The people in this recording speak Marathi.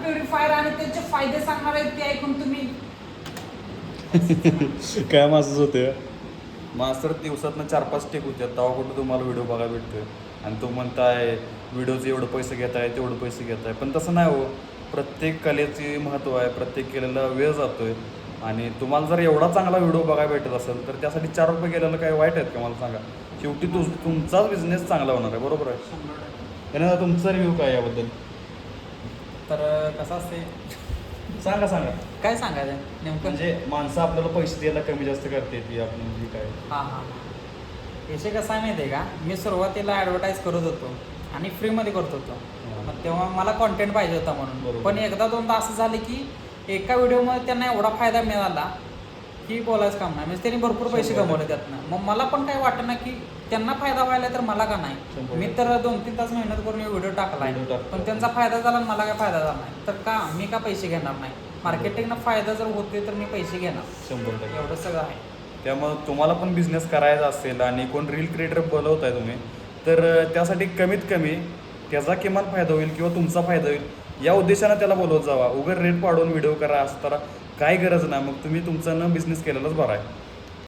प्युरिफायर आणि त्याचे फायदे सांगणार आहेत ते ऐकून तुम्ही काय मासच होते मास्तर दिवसातनं 4-5 टेक होते तेव्हा कुठं तुम्हाला व्हिडिओ बघायला भेटतोय आणि तो म्हणताय व्हिडिओचे एवढं पैसे घेताय तेवढं पैसे घेताय पण तसं नाही हो. प्रत्येक कलेची महत्त्व आहे, प्रत्येक कलेला वेळ जातोय आणि तुम्हाला जर एवढा चांगला व्हिडिओ बघायला भेटत असेल तर त्यासाठी 4 रुपये गेलेलं काय वाईट आहेत का मला सांगा. शेवटी तुमचाच बिझनेस चांगला होणार आहे, बरोबर आहे. त्यानंतर तुमचा रिव्ह्यू काय याबद्दल तर कसं असते सांगा काय सांगायचं नेमकं म्हणजे माणसं आपल्याला पैसे द्यायला कमी जास्त करते ती आपण म्हणजे काय. हां विषय कसा आहे माहिती आहे का, मी सुरुवातीला ॲडव्हर्टाईज करत होतो आणि फ्रीमध्ये करत होतो. मग तेव्हा मला कॉन्टेंट पाहिजे होता म्हणून. बरोबर. पण एकदा दोनदा असं झालं की एका व्हिडिओमध्ये त्यांना एवढा फायदा मिळाला की बोलायचं काम नाही. म्हणजे त्यांनी भरपूर पैसे कमवले त्यातनं. मग मला पण काही वाटतं ना की त्यांना फायदा व्हायला तर मला का नाही. मी तर 2-3 तास मेहनत करून व्हिडिओ टाकला पण त्यांचा फायदा झाला मला काय फायदा झाला नाही तर का मी का पैसे घेणार नाही. मार्केटिंगनं फायदा जर होते तर मी पैसे घेणार. 100%. एवढं सगळं आहे. त्यामुळं तुम्हाला पण बिझनेस करायचा असेल आणि कोण रील क्रिएटर बोलवताय तुम्ही तर त्यासाठी कमीत कमी त्याचा किमान फायदा होईल किंवा तुमचा फायदा होईल या उद्देशानं त्याला बोलवत जावा. उगाच रेट पाडून व्हिडिओ करा असं तर काही गरज नाही. मग तुम्ही तुमचा न बिझनेस केलेलाच बरा आहे.